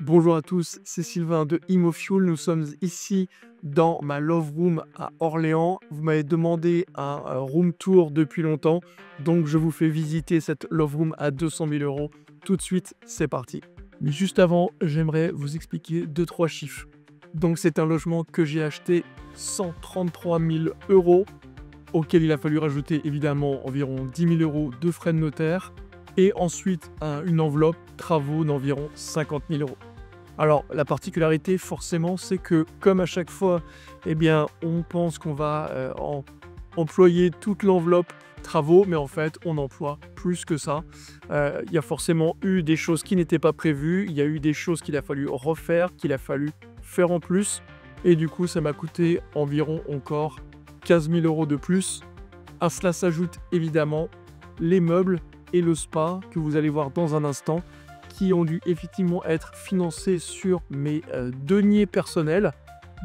Bonjour à tous, c'est Sylvain de ImoFuel. Nous sommes ici dans ma Love Room à Orléans. Vous m'avez demandé un room tour depuis longtemps, donc je vous fais visiter cette Love Room à 200 000 euros. Tout de suite, c'est parti. Mais juste avant, j'aimerais vous expliquer 2-3 chiffres. Donc c'est un logement que j'ai acheté 133 000 euros, auquel il a fallu rajouter évidemment environ 10 000 euros de frais de notaire, et ensuite une enveloppe travaux d'environ 50 000 euros. Alors, la particularité, forcément, c'est que, comme à chaque fois, eh bien, on pense qu'on va employer toute l'enveloppe travaux, mais en fait, on emploie plus que ça. Il y a forcément eu des choses qui n'étaient pas prévues, il y a eu des choses qu'il a fallu refaire, qu'il a fallu faire en plus, et du coup, ça m'a coûté environ encore 15 000 euros de plus. À cela s'ajoute évidemment les meubles et le spa que vous allez voir dans un instant, qui ont dû effectivement être financés sur mes deniers personnels.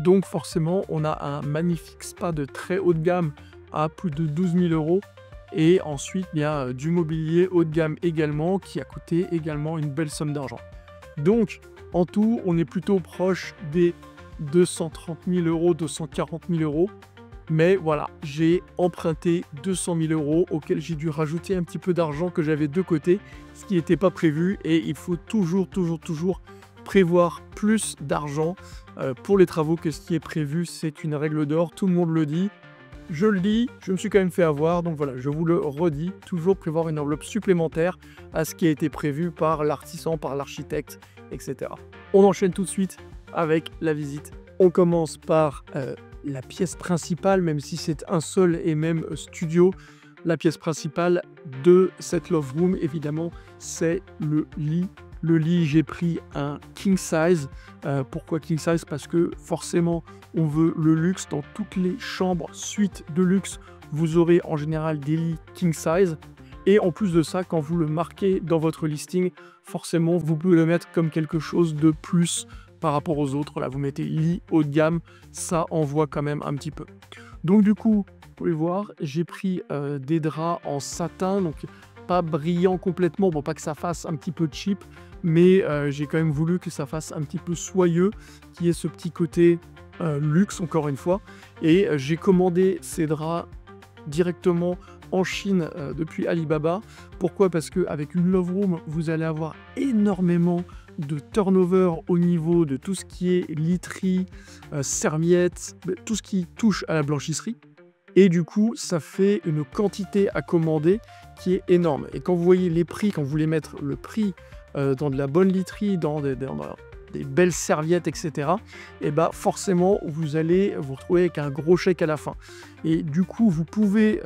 Donc forcément, on a un magnifique spa de très haut de gamme à plus de 12 000 euros. Et ensuite, il y a du mobilier haut de gamme également, qui a coûté également une belle somme d'argent. Donc, en tout, on est plutôt proche des 230 000 euros, 240 000 euros. Mais voilà, j'ai emprunté 200 000 euros auxquels j'ai dû rajouter un petit peu d'argent que j'avais de côté, ce qui n'était pas prévu. Et il faut toujours prévoir plus d'argent pour les travaux que ce qui est prévu. C'est une règle d'or, tout le monde le dit. Je le dis, je me suis quand même fait avoir, donc voilà, je vous le redis, toujours prévoir une enveloppe supplémentaire à ce qui a été prévu par l'artisan, par l'architecte, etc. On enchaîne tout de suite avec la visite. On commence par la pièce principale, même si c'est un seul et même studio. La pièce principale de cette Love Room, évidemment, c'est le lit. Le lit, j'ai pris un king size. Pourquoi king size? Parce que forcément, on veut le luxe. Dans toutes les chambres suites de luxe, vous aurez en général des lits king size. Et en plus de ça, quand vous le marquez dans votre listing, forcément, vous pouvez le mettre comme quelque chose de plus par rapport aux autres. Là, vous mettez lit haut de gamme, ça envoie quand même un petit peu. Donc du coup, vous pouvez voir, j'ai pris des draps en satin, donc pas brillant complètement, pour pas que ça fasse un petit peu cheap, mais j'ai quand même voulu que ça fasse un petit peu soyeux, qui ait ce petit côté luxe encore une fois. Et j'ai commandé ces draps directement en Chine depuis Alibaba. Pourquoi? Parce qu'avec une Love Room, vous allez avoir énormément de turnover au niveau de tout ce qui est literie, serviettes, tout ce qui touche à la blanchisserie. Et du coup, ça fait une quantité à commander qui est énorme. Et quand vous voyez les prix, quand vous voulez mettre le prix dans de la bonne literie, dans des belles serviettes, etc., et bah forcément, vous allez vous retrouver avec un gros chèque à la fin. Et du coup, vous pouvez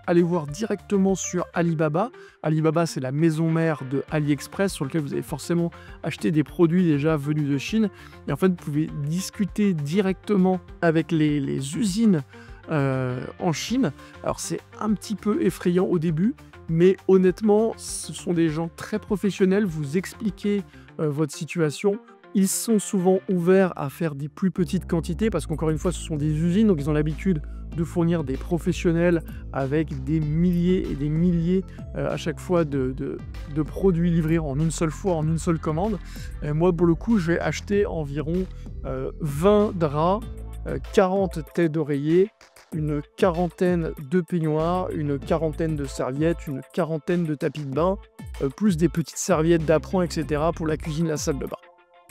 aller voir directement sur Alibaba. Alibaba, c'est la maison mère de AliExpress, sur lequel vous avez forcément acheté des produits déjà venus de Chine. Et en fait, vous pouvez discuter directement avec les usines en Chine. Alors, c'est un petit peu effrayant au début, mais honnêtement, ce sont des gens très professionnels. Vous expliquez votre situation. Ils sont souvent ouverts à faire des plus petites quantités parce qu'encore une fois, ce sont des usines, donc ils ont l'habitude de fournir des professionnels avec des milliers et des milliers à chaque fois de produits livrés en une seule fois, en une seule commande. Et moi, pour le coup, je vais acheter environ 20 draps, 40 têtes d'oreiller, une quarantaine de peignoirs, une quarantaine de serviettes, une quarantaine de tapis de bain, plus des petites serviettes d'appoint, etc. pour la cuisine, la salle de bain.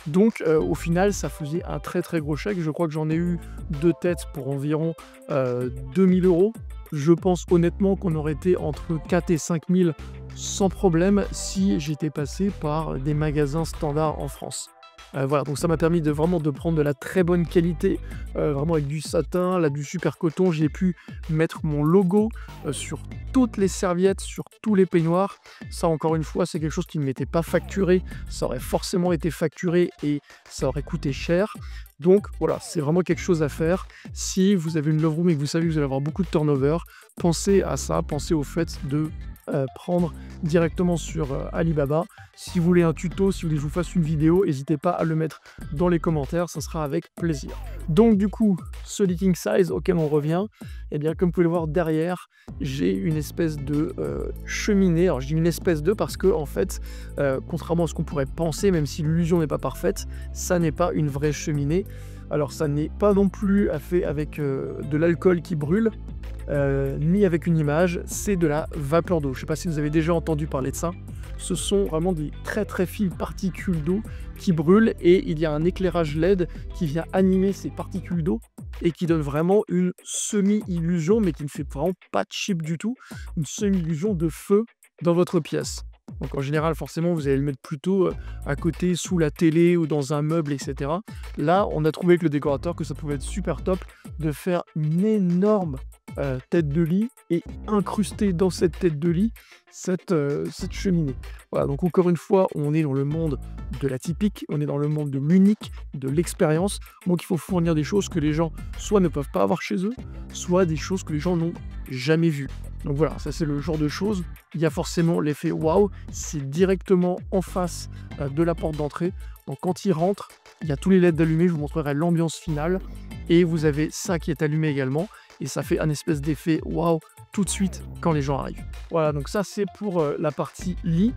Donc au final, ça faisait un très gros chèque. Je crois que j'en ai eu 2 têtes pour environ 2 000 euros. Je pense honnêtement qu'on aurait été entre 4 et 5 000 sans problème si j'étais passé par des magasins standards en France. Voilà, donc ça m'a permis de vraiment de prendre de la très bonne qualité, vraiment avec du satin, là, du super coton. J'ai pu mettre mon logo sur toutes les serviettes, sur tous les peignoirs. Ça, encore une fois, c'est quelque chose qui ne m'était pas facturé. Ça aurait forcément été facturé et ça aurait coûté cher. Donc voilà, c'est vraiment quelque chose à faire. Si vous avez une Love Room et que vous savez que vous allez avoir beaucoup de turnover, pensez à ça, pensez au fait de prendre directement sur Alibaba. Si vous voulez un tuto, si vous voulez que je vous fasse une vidéo, n'hésitez pas à le mettre dans les commentaires, ça sera avec plaisir. Donc du coup, ce lit king size auquel on revient, eh bien comme vous pouvez le voir derrière, j'ai une espèce de cheminée. Alors je dis une espèce de parce que en fait, contrairement à ce qu'on pourrait penser, même si l'illusion n'est pas parfaite, ça n'est pas une vraie cheminée. Alors ça n'est pas non plus fait avec de l'alcool qui brûle, ni avec une image, c'est de la vapeur d'eau. Je ne sais pas si vous avez déjà entendu parler de ça. Ce sont vraiment des très fines particules d'eau qui brûlent et il y a un éclairage LED qui vient animer ces particules d'eau et qui donne vraiment une semi-illusion, mais qui ne fait vraiment pas cheap du tout, une semi-illusion de feu dans votre pièce. Donc en général, forcément, vous allez le mettre plutôt à côté, sous la télé ou dans un meuble, etc. Là, on a trouvé avec le décorateur que ça pouvait être super top de faire une énorme tête de lit et incruster dans cette tête de lit cette cheminée. Voilà, donc encore une fois, on est dans le monde de la typique, on est dans le monde de l'unique, de l'expérience. Donc il faut fournir des choses que les gens soit ne peuvent pas avoir chez eux, soit des choses que les gens n'ont jamais vues. Donc voilà, ça c'est le genre de choses. Il y a forcément l'effet waouh, c'est directement en face de la porte d'entrée. Donc quand ils rentrent, il y a tous les LED allumés, je vous montrerai l'ambiance finale. Et vous avez ça qui est allumé également. Et ça fait un espèce d'effet waouh tout de suite quand les gens arrivent. Voilà, donc ça c'est pour la partie lit.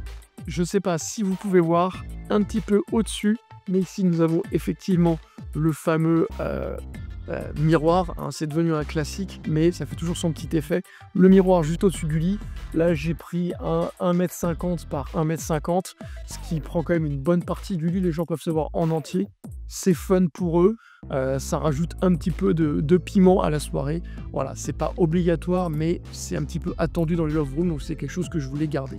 Je ne sais pas si vous pouvez voir un petit peu au-dessus, mais ici nous avons effectivement le fameux miroir, hein, c'est devenu un classique, mais ça fait toujours son petit effet. Le miroir juste au-dessus du lit, là j'ai pris un 1,50 m par 1,50 m, ce qui prend quand même une bonne partie du lit, les gens peuvent se voir en entier. C'est fun pour eux, ça rajoute un petit peu de piment à la soirée. Voilà, c'est pas obligatoire, mais c'est un petit peu attendu dans les love rooms, donc c'est quelque chose que je voulais garder.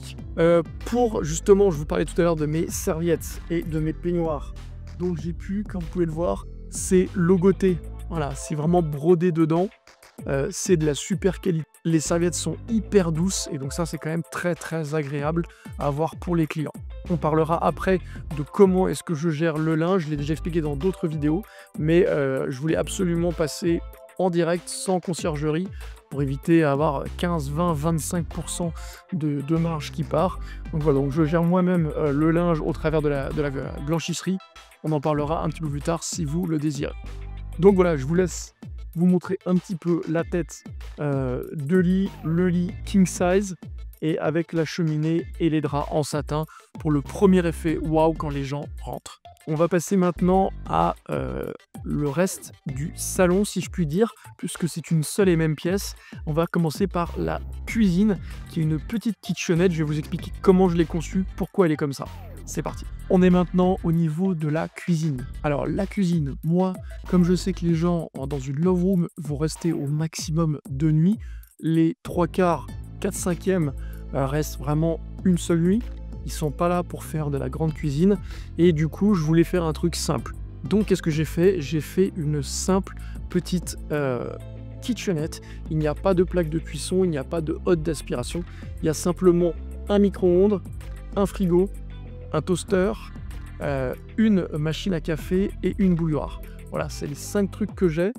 Pour justement, je vous parlais tout à l'heure de mes serviettes et de mes peignoirs, donc j'ai pu, comme vous pouvez le voir, c'est logoté. Voilà, c'est vraiment brodé dedans, c'est de la super qualité. Les serviettes sont hyper douces et donc ça c'est quand même très agréable à avoir pour les clients. On parlera après de comment est-ce que je gère le linge, je l'ai déjà expliqué dans d'autres vidéos, mais je voulais absolument passer en direct sans conciergerie pour éviter d'avoir 15, 20, 25% de marge qui part. Donc voilà, donc je gère moi-même le linge au travers de la blanchisserie. On en parlera un petit peu plus tard si vous le désirez. Donc voilà, je vous laisse vous montrer un petit peu la tête de lit, le lit king size, et avec la cheminée et les draps en satin pour le premier effet waouh quand les gens rentrent. On va passer maintenant à le reste du salon, si je puis dire, puisque c'est une seule et même pièce. On va commencer par la cuisine, qui est une petite kitchenette. Je vais vous expliquer comment je l'ai conçue, pourquoi elle est comme ça. C'est parti. On est maintenant au niveau de la cuisine. Alors la cuisine, moi, comme je sais que les gens dans une love room vont rester au maximum de nuits, les 3/4, 4/5 restent vraiment une seule nuit. Ils sont pas là pour faire de la grande cuisine et du coup je voulais faire un truc simple. Donc qu'est-ce que j'ai fait? J'ai fait une simple petite kitchenette. Il n'y a pas de plaque de cuisson, il n'y a pas de hotte d'aspiration. Il y a simplement un micro-ondes, un frigo, un toaster, une machine à café et une bouilloire. Voilà, c'est les 5 trucs que j'ai.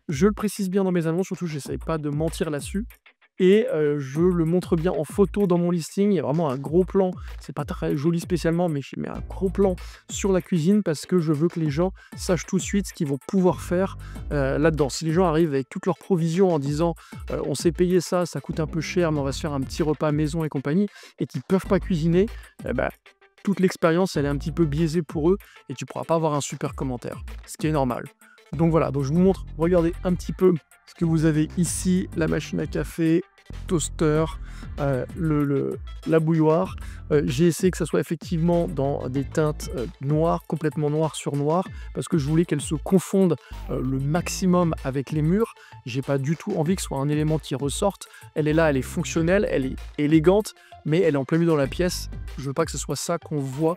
Je le précise bien dans mes annonces, surtout j'essaye pas de mentir là-dessus. Et je le montre bien en photo dans mon listing. Il y a vraiment un gros plan, c'est pas très joli spécialement, mais je mets un gros plan sur la cuisine parce que je veux que les gens sachent tout de suite ce qu'ils vont pouvoir faire là-dedans. Si les gens arrivent avec toutes leurs provisions en disant on s'est payé ça, ça coûte un peu cher, mais on va se faire un petit repas maison et compagnie, et qu'ils peuvent pas cuisiner, toute l'expérience elle est un petit peu biaisée pour eux et tu pourras pas avoir un super commentaire, ce qui est normal. Donc voilà, donc je vous montre, regardez un petit peu ce que vous avez ici, la machine à café, toaster, la bouilloire. J'ai essayé que ça soit effectivement dans des teintes noires, complètement noir sur noir, parce que je voulais qu'elles se confondent le maximum avec les murs. J'ai pas du tout envie que ce soit un élément qui ressorte. Elle est là, elle est fonctionnelle, elle est élégante, mais elle est en plein milieu dans la pièce. Je veux pas que ce soit ça qu'on voit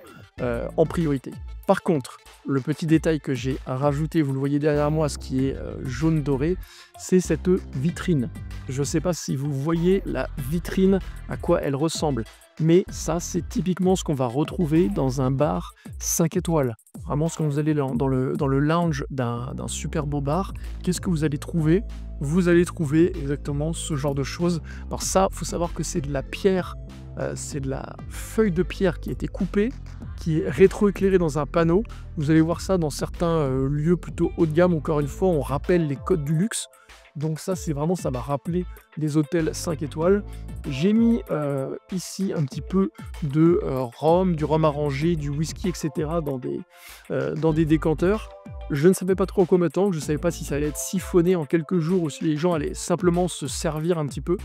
en priorité. Par contre, le petit détail que j'ai rajouté, vous le voyez derrière moi, ce qui est jaune doré, c'est cette vitrine. Je ne sais pas si vous voyez la vitrine, à quoi elle ressemble, mais ça, c'est typiquement ce qu'on va retrouver dans un bar 5 étoiles. Vraiment, quand vous allez dans le lounge d'un super beau bar, qu'est-ce que vous allez trouver? Vous allez trouver exactement ce genre de choses. Alors ça, faut savoir que c'est de la pierre, c'est de la feuille de pierre qui a été coupée, qui est rétroéclairée dans un panneau. Vous allez voir ça dans certains lieux plutôt haut de gamme. Encore une fois, on rappelle les codes du luxe. Donc ça, c'est vraiment, ça m'a rappelé des hôtels 5 étoiles. J'ai mis ici un petit peu de rhum, du rhum arrangé, du whisky, etc. dans des décanteurs. Je ne savais pas trop à quoi m'attendre, je ne savais pas si ça allait être siphonné en quelques jours ou si les gens allaient simplement se servir un petit peu.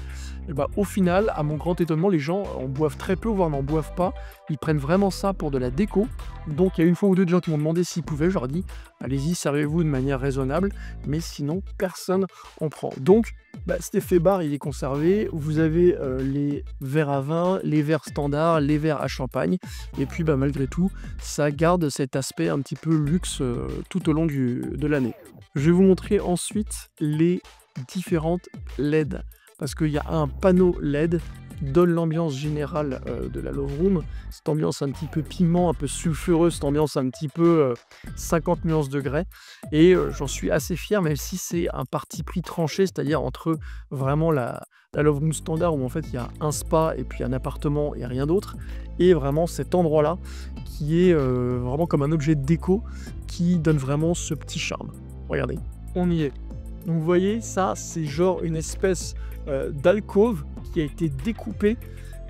Et bah, au final, à mon grand étonnement, les gens en boivent très peu, voire n'en boivent pas. Ils prennent vraiment ça pour de la déco. Donc il y a une fois ou deux de gens qui m'ont demandé s'ils pouvaient. Je leur ai dit, allez-y, servez-vous de manière raisonnable. Mais sinon, personne en prend. Donc, bah, cet effet bar, il est conservé. Vous avez les verres à vin, les verres standards, les verres à champagne. Et puis, bah, malgré tout, ça garde cet aspect un petit peu luxe tout au long de l'année. Je vais vous montrer ensuite les différentes LED. Parce qu'il y a un panneau LED qui donne l'ambiance générale de la Love Room. Cette ambiance un petit peu piment, un peu sulfureuse, cette ambiance un petit peu 50 nuances degrés. Et j'en suis assez fier, même si c'est un parti pris tranché, c'est-à-dire entre vraiment la Love Room standard où en fait il y a un spa et puis un appartement et rien d'autre, et vraiment cet endroit-là qui est vraiment comme un objet de déco qui donne vraiment ce petit charme. Regardez, on y est. Donc vous voyez, ça c'est genre une espèce d'alcôve qui a été découpée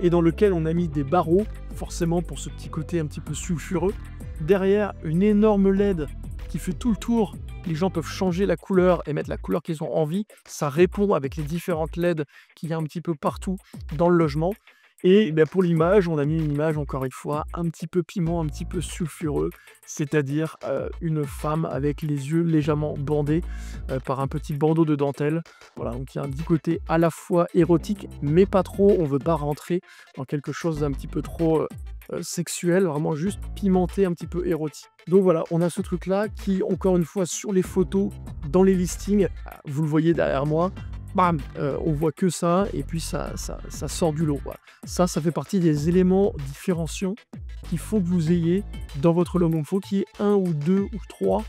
et dans lequel on a mis des barreaux, forcément pour ce petit côté un petit peu sulfureux. Derrière, une énorme LED qui fait tout le tour. Les gens peuvent changer la couleur et mettre la couleur qu'ils ont envie. Ça répond avec les différentes LED qu'il y a un petit peu partout dans le logement. Et bien pour l'image, on a mis une image, encore une fois, un petit peu piment, un petit peu sulfureux, c'est-à-dire une femme avec les yeux légèrement bandés par un petit bandeau de dentelle. Voilà, donc il y a un petit côté à la fois érotique, mais pas trop, on ne veut pas rentrer dans quelque chose d'un petit peu trop sexuel, vraiment juste pimenté, un petit peu érotique. Donc voilà, on a ce truc-là qui, encore une fois, sur les photos, dans les listings, vous le voyez derrière moi, bam, on voit que ça, et puis ça sort du lot. Voilà. Ça fait partie des éléments différenciants qu'il faut que vous ayez dans votre Love Room. Il faut qu'il y ait un ou deux ou trois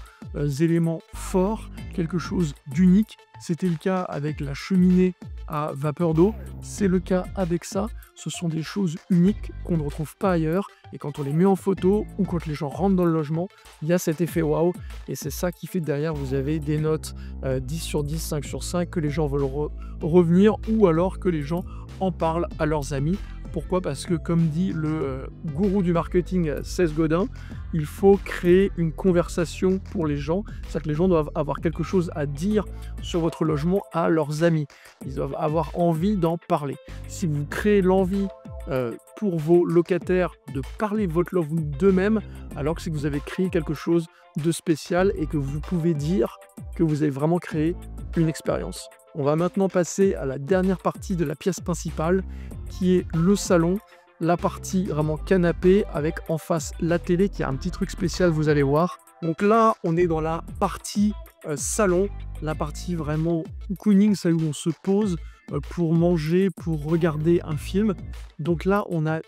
éléments forts, quelque chose d'unique. C'était le cas avec la cheminée à vapeur d'eau, c'est le cas avec ça. Ce sont des choses uniques qu'on ne retrouve pas ailleurs, et quand on les met en photo ou quand les gens rentrent dans le logement, il y a cet effet waouh, et c'est ça qui fait que derrière vous avez des notes 10 sur 10, 5 sur 5, que les gens veulent revenir, ou alors que les gens en parlent à leurs amis. Pourquoi? Parce que comme dit le gourou du marketing Seth Godin, il faut créer une conversation pour les gens. C'est-à-dire que les gens doivent avoir quelque chose à dire sur votre logement à leurs amis. Ils doivent avoir envie d'en parler. Si vous créez l'envie pour vos locataires de parler de votre love room d'eux-mêmes, alors que c'est que vous avez créé quelque chose de spécial et que vous pouvez dire que vous avez vraiment créé une expérience. On va maintenant passer à la dernière partie de la pièce principale, qui est le salon, la partie vraiment canapé, avec en face la télé, qui a un petit truc spécial, vous allez voir. Donc là, on est dans la partie salon, la partie vraiment cocooning, celle où on se pose pour manger, pour regarder un film. Donc là, on a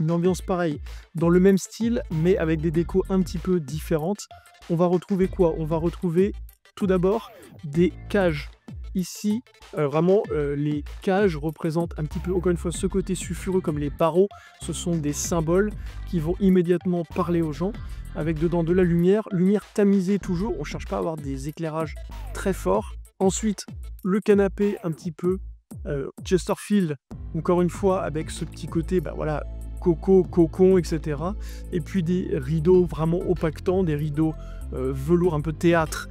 une ambiance pareille, dans le même style, mais avec des décos un petit peu différentes. On va retrouver quoi? On va retrouver tout d'abord des cages. Ici, vraiment, les cages représentent un petit peu, encore une fois, ce côté sulfureux comme les barreaux. Ce sont des symboles qui vont immédiatement parler aux gens, avec dedans de la lumière tamisée toujours. On ne cherche pas à avoir des éclairages très forts. Ensuite, le canapé un petit peu Chesterfield, encore une fois, avec ce petit côté, bah voilà, coco, cocon, etc. Et puis des rideaux vraiment opaquetants, des rideaux velours un peu théâtre,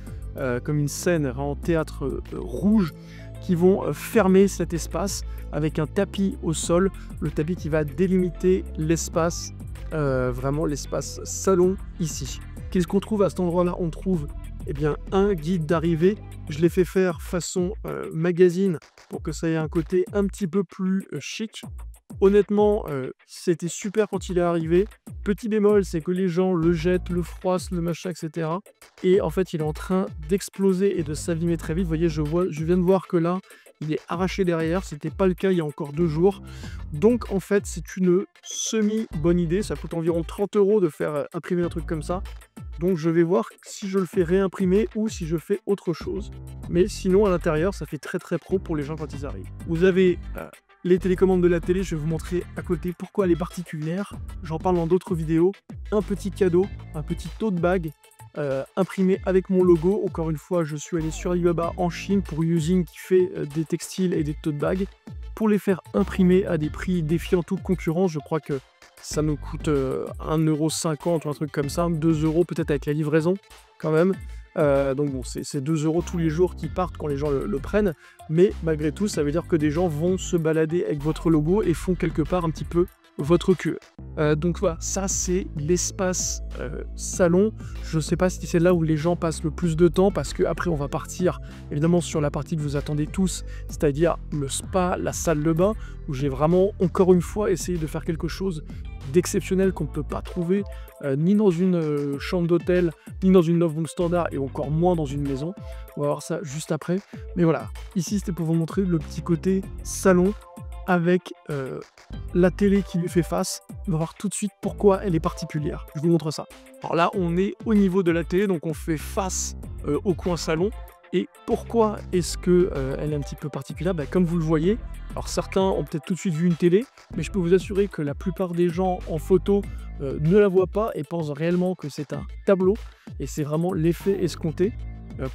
comme une scène en théâtre rouge, qui vont fermer cet espace avec un tapis au sol, le tapis qui va délimiter l'espace, vraiment l'espace salon ici. Qu'est-ce qu'on trouve à cet endroit-là? On trouve un guide d'arrivée. Je l'ai fait faire façon magazine pour que ça ait un côté un petit peu plus chic. Honnêtement, c'était super quand il est arrivé. Petit bémol, c'est que les gens le jettent, le froissent, le machin, etc. Et en fait, il est en train d'exploser et de s'abîmer très vite. Vous voyez, je viens de voir que là, il est arraché derrière, c'était pas le cas il y a encore 2 jours. Donc en fait, c'est une semi-bonne idée, ça coûte environ 30 € de faire, imprimer un truc comme ça. Donc je vais voir si je le fais réimprimer ou si je fais autre chose. Mais sinon à l'intérieur, ça fait très très pro pour les gens quand ils arrivent. Vous avez, les télécommandes de la télé, je vais vous montrer à côté pourquoi elle est particulière. J'en parle dans d'autres vidéos. Un petit cadeau, un petit tote bag imprimé avec mon logo. Encore une fois, je suis allé sur Alibaba en Chine pour Using qui fait des textiles et des tote bags. Pour les faire imprimer à des prix défiant toute concurrence, je crois que ça nous coûte 1,50 € ou un truc comme ça, 2 € peut-être avec la livraison quand même. Donc bon, c'est 2 € tous les jours qui partent quand les gens le prennent, mais malgré tout, ça veut dire que des gens vont se balader avec votre logo et font quelque part un petit peu votre queue. Donc voilà, ça c'est l'espace salon. Je ne sais pas si c'est là où les gens passent le plus de temps, parce qu'après on va partir évidemment sur la partie que vous attendez tous, c'est-à-dire le spa, la salle de bain, où j'ai vraiment encore une fois essayé de faire quelque chose d'exceptionnel qu'on ne peut pas trouver ni dans une chambre d'hôtel, ni dans une love room standard, et encore moins dans une maison. On va voir ça juste après. Mais voilà, ici c'était pour vous montrer le petit côté salon avec la télé qui lui fait face. On va voir tout de suite pourquoi elle est particulière. Je vous montre ça. Alors là, on est au niveau de la télé, donc on fait face au coin salon. Et pourquoi est-ce que elle est un petit peu particulière? Comme vous le voyez, alors certains ont peut-être tout de suite vu une télé, mais je peux vous assurer que la plupart des gens en photo ne la voient pas et pensent réellement que c'est un tableau. Et c'est vraiment l'effet escompté.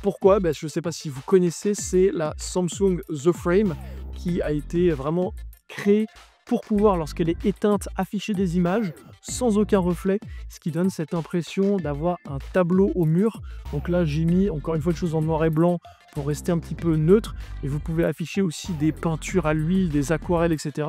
Pourquoi? Je ne sais pas si vous connaissez, c'est la Samsung The Frame qui a été vraiment créée pour pouvoir, lorsqu'elle est éteinte, afficher des images sans aucun reflet, ce qui donne cette impression d'avoir un tableau au mur. Donc là, j'ai mis encore une fois une chose en noir et blanc pour rester un petit peu neutre, et vous pouvez afficher aussi des peintures à l'huile, des aquarelles, etc.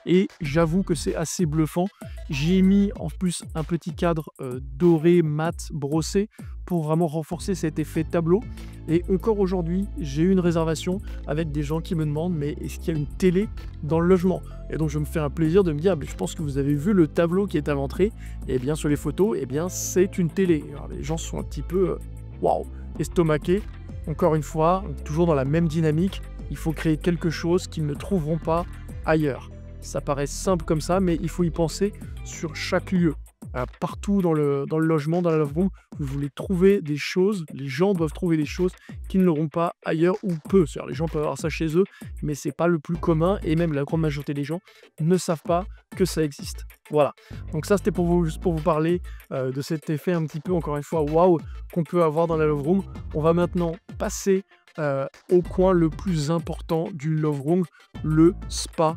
Et j'avoue que c'est assez bluffant. J'ai mis en plus un petit cadre doré, mat, brossé, pour vraiment renforcer cet effet tableau. Et encore aujourd'hui, j'ai eu une réservation avec des gens qui me demandent, mais est-ce qu'il y a une télé dans le logement? Et donc je me fais un plaisir de me dire, je pense que vous avez vu le tableau qui est à l'entrée, et bien sur les photos, et bien c'est une télé. Alors, les gens sont un petit peu waouh, estomaqués. Encore une fois, toujours dans la même dynamique, il faut créer quelque chose qu'ils ne trouveront pas ailleurs. Ça paraît simple comme ça, mais il faut y penser sur chaque lieu. Partout dans le logement, dans la love room, vous voulez trouver des choses, les gens doivent trouver des choses qu'ils n'auront pas ailleurs ou peu. C'est-à-dire, les gens peuvent avoir ça chez eux, mais c'est pas le plus commun, et même la grande majorité des gens ne savent pas que ça existe. Voilà, donc ça c'était juste pour vous parler de cet effet un petit peu, encore une fois, waouh, qu'on peut avoir dans la love room. On va maintenant passer au coin le plus important du love room, le spa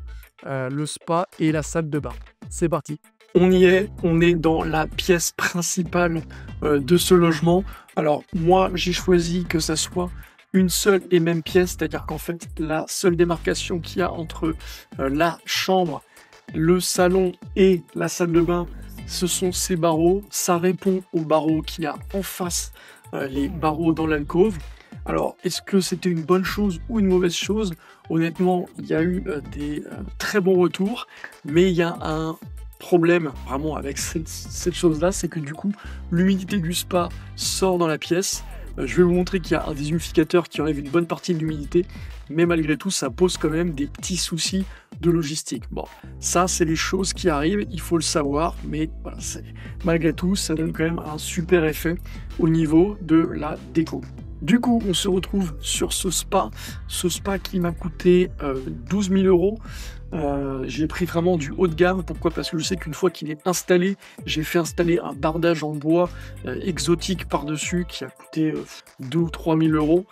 et la salle de bain. C'est parti. On y est, on est dans la pièce principale de ce logement. Alors moi j'ai choisi que ça soit une seule et même pièce, c'est-à-dire qu'en fait la seule démarcation qu'il y a entre la chambre, le salon et la salle de bain, ce sont ces barreaux. Ça répond aux barreaux qu'il y a en face, les barreaux dans l'alcôve. Alors, est-ce que c'était une bonne chose ou une mauvaise chose? Honnêtement, il y a eu des très bons retours, mais il y a un problème vraiment avec cette chose-là, c'est que du coup, l'humidité du spa sort dans la pièce. Je vais vous montrer qu'il y a un déshumidificateur qui enlève une bonne partie de l'humidité, mais malgré tout, ça pose quand même des petits soucis de logistique. Bon, ça, c'est les choses qui arrivent, il faut le savoir, mais voilà, malgré tout, ça donne quand même un super effet au niveau de la déco. Du coup, on se retrouve sur ce spa qui m'a coûté 12 000 €. J'ai pris vraiment du haut de gamme. Pourquoi? Parce que je sais qu'une fois qu'il est installé, j'ai fait installer un bardage en bois exotique par-dessus qui a coûté 2 ou 3 000 €.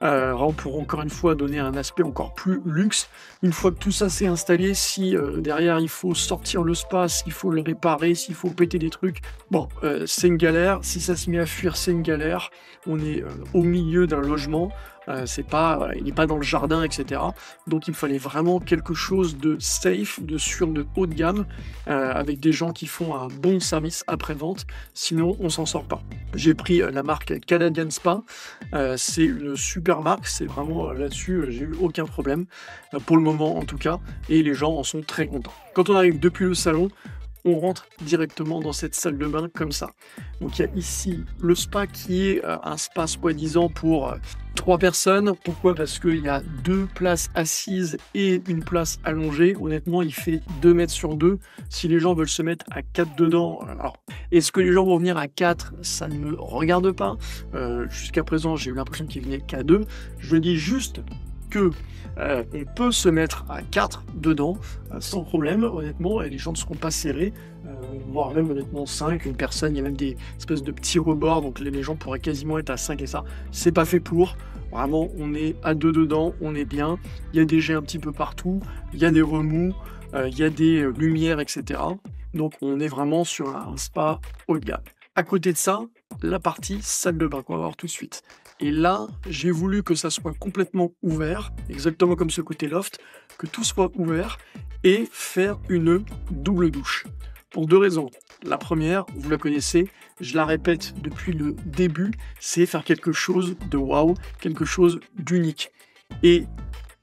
Vraiment pour encore une fois donner un aspect encore plus luxe. Une fois que tout ça s'est installé, si derrière il faut sortir le spa, s'il faut le réparer, s'il faut péter des trucs, bon, c'est une galère. Si ça se met à fuir, c'est une galère. On est au milieu d'un logement. C'est pas, voilà, il n'est pas dans le jardin, etc. Donc il me fallait vraiment quelque chose de safe, de sûr, de haut de gamme, avec des gens qui font un bon service après-vente, sinon on s'en sort pas. J'ai pris la marque Canadian Spa, c'est une super marque, c'est vraiment là-dessus, j'ai eu aucun problème, pour le moment en tout cas, et les gens en sont très contents. Quand on arrive depuis le salon, on rentre directement dans cette salle de bain comme ça. Donc il y a ici le spa qui est un spa soi-disant pour 3 personnes. Pourquoi? Parce qu'il y a 2 places assises et une place allongée. Honnêtement, il fait 2 mètres sur 2. Si les gens veulent se mettre à 4 dedans, alors est-ce que les gens vont venir à 4? Ça ne me regarde pas. Jusqu'à présent, j'ai eu l'impression qu'ils venaient qu'à 2. Je dis juste que on peut se mettre à 4 dedans sans problème, honnêtement, et les gens ne seront pas serrés, voire même honnêtement 5, une personne, il y a même des espèces de petits rebords, donc les gens pourraient quasiment être à 5 et ça, c'est pas fait pour. Vraiment, on est à 2 dedans, on est bien, il y a des jets un petit peu partout, il y a des remous, il y a des lumières, etc. Donc on est vraiment sur un spa haut de gamme. À côté de ça, la partie salle de bain qu'on va voir tout de suite. Et là, j'ai voulu que ça soit complètement ouvert, exactement comme ce côté loft, que tout soit ouvert et faire une double douche. Pour 2 raisons. La première, vous la connaissez, je la répète depuis le début, c'est faire quelque chose de waouh, quelque chose d'unique. Et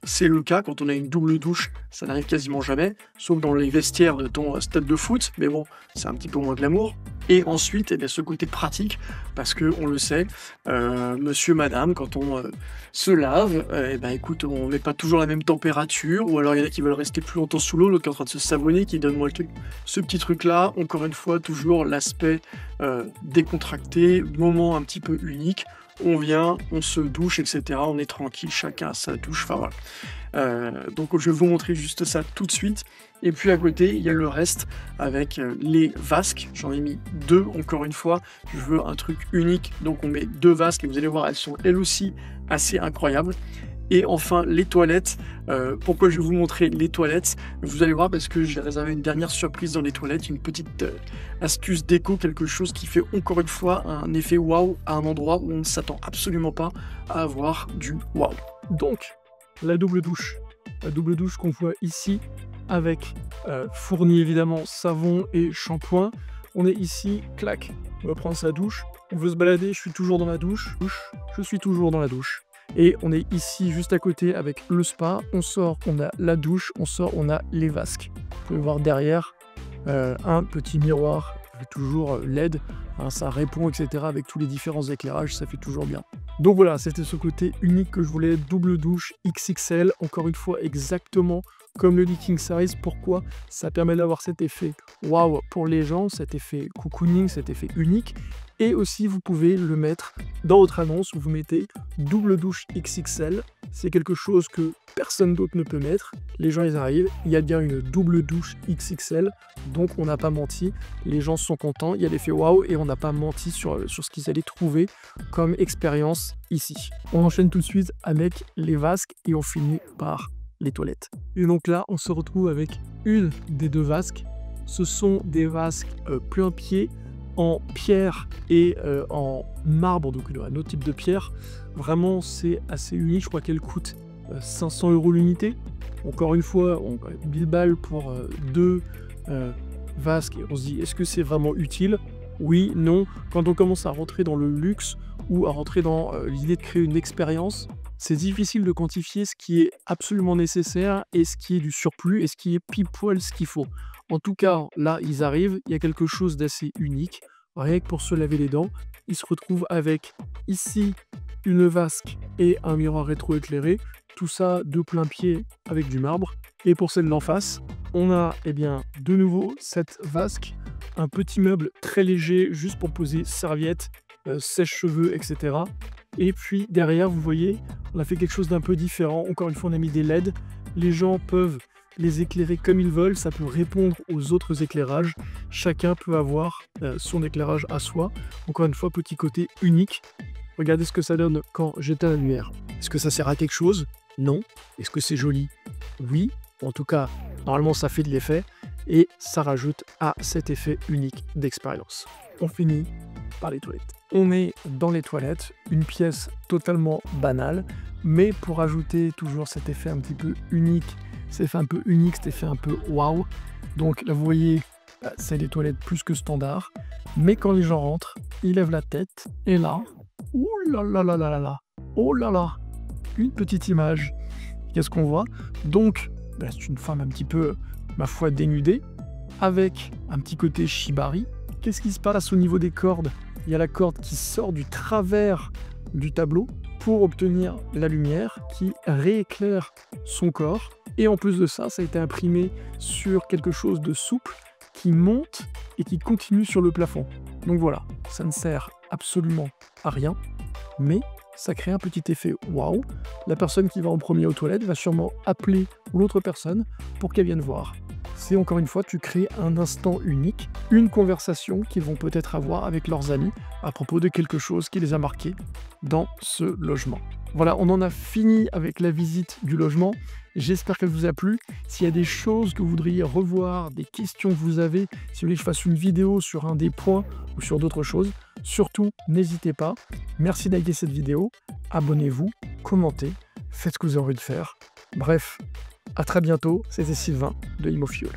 c'est le cas quand on a une double douche, ça n'arrive quasiment jamais, sauf dans les vestiaires de ton stade de foot, mais bon, c'est un petit peu moins glamour. Et ensuite, eh bien, ce côté pratique, parce que on le sait, monsieur, madame, quand on se lave, eh ben, écoute, on met pas toujours la même température, ou alors il y en a qui veulent rester plus longtemps sous l'eau, l'autre qui est en train de se savonner, qui donne moi le truc. Ce petit truc-là, encore une fois, toujours l'aspect décontracté, moment un petit peu unique. On vient, on se douche, etc. On est tranquille, chacun a sa douche. Enfin voilà. Donc je vais vous montrer juste ça tout de suite. Et puis à côté, il y a le reste avec les vasques. J'en ai mis 2 encore une fois. Je veux un truc unique. Donc on met 2 vasques et vous allez voir, elles sont elles aussi assez incroyables. Et enfin, les toilettes. Pourquoi je vais vous montrer les toilettes? Vous allez voir parce que j'ai réservé une dernière surprise dans les toilettes, une petite astuce déco, quelque chose qui fait encore une fois un effet waouh à un endroit où on ne s'attend absolument pas à avoir du waouh. Donc, la double douche. La double douche qu'on voit ici avec fourni évidemment savon et shampoing. On est ici, clac, on va prendre sa douche. On veut se balader, je suis toujours dans la douche. Je suis toujours dans la douche. Et on est ici juste à côté avec le spa. On sort, on a la douche, on sort, on a les vasques. Vous pouvez voir derrière un petit miroir, toujours LED. Hein, ça répond, etc. avec tous les différents éclairages, ça fait toujours bien. Donc voilà, c'était ce côté unique que je voulais. Double douche XXL, encore une fois exactement comme le lit king size. Pourquoi? Ça permet d'avoir cet effet waouh pour les gens, cet effet cocooning, cet effet unique. Et aussi, vous pouvez le mettre dans votre annonce où vous mettez double douche XXL. C'est quelque chose que personne d'autre ne peut mettre. Les gens, ils arrivent, il y a bien une double douche XXL. Donc, on n'a pas menti. Les gens sont contents. Il y a l'effet waouh et on n'a pas menti sur ce qu'ils allaient trouver comme expérience ici. On enchaîne tout de suite avec les vasques et on finit par les toilettes. Et donc là, on se retrouve avec une des 2 vasques. Ce sont des vasques plein pied en pierre et en marbre, donc un autre type de pierre. Vraiment, c'est assez unique. Je crois qu'elle coûte 500 € l'unité. Encore une fois, 1000 balles pour 2 vasques. Et on se dit, est-ce que c'est vraiment utile? Oui, non. Quand on commence à rentrer dans le luxe ou à rentrer dans l'idée de créer une expérience, c'est difficile de quantifier ce qui est absolument nécessaire et ce qui est du surplus et ce qui est pile poil ce qu'il faut. En tout cas, là, ils arrivent, il y a quelque chose d'assez unique. Rien que pour se laver les dents, ils se retrouvent avec ici une vasque et un miroir rétroéclairé. Tout ça de plein pied avec du marbre. Et pour celle d'en face, on a de nouveau cette vasque, un petit meuble très léger juste pour poser serviettes, sèche-cheveux, etc. Et puis derrière, vous voyez, on a fait quelque chose d'un peu différent. Encore une fois, on a mis des LED. Les gens peuvent les éclairer comme ils veulent. Ça peut répondre aux autres éclairages. Chacun peut avoir son éclairage à soi. Encore une fois, petit côté unique. Regardez ce que ça donne quand j'éteins la lumière. Est-ce que ça sert à quelque chose? Non. Est-ce que c'est joli? Oui. En tout cas, normalement, ça fait de l'effet. Et ça rajoute à cet effet unique d'expérience. On finit par les toilettes. On est dans les toilettes, une pièce totalement banale, mais pour ajouter toujours cet effet un petit peu unique, cet effet un peu unique, cet effet un peu waouh. Donc là, vous voyez, c'est des toilettes plus que standard, mais quand les gens rentrent, ils lèvent la tête, et là, ouh là là là là là là, oh là là, une petite image. Qu'est-ce qu'on voit? Donc, c'est une femme un petit peu, ma foi, dénudée, avec un petit côté shibari. Qu'est-ce qui se passe au niveau des cordes? Il y a la corde qui sort du travers du tableau pour obtenir la lumière qui rééclaire son corps. Et en plus de ça, ça a été imprimé sur quelque chose de souple qui monte et qui continue sur le plafond. Donc voilà, ça ne sert absolument à rien, mais ça crée un petit effet waouh. La personne qui va en premier aux toilettes va sûrement appeler l'autre personne pour qu'elle vienne voir. C'est encore une fois, tu crées un instant unique, une conversation qu'ils vont peut-être avoir avec leurs amis à propos de quelque chose qui les a marqués dans ce logement. Voilà, on en a fini avec la visite du logement. J'espère qu'elle vous a plu. S'il y a des choses que vous voudriez revoir, des questions que vous avez, si vous voulez que je fasse une vidéo sur un des points ou sur d'autres choses, surtout n'hésitez pas. Merci de liker cette vidéo, abonnez-vous, commentez, faites ce que vous avez envie de faire. Bref, à très bientôt, c'était Sylvain de ImoFuel.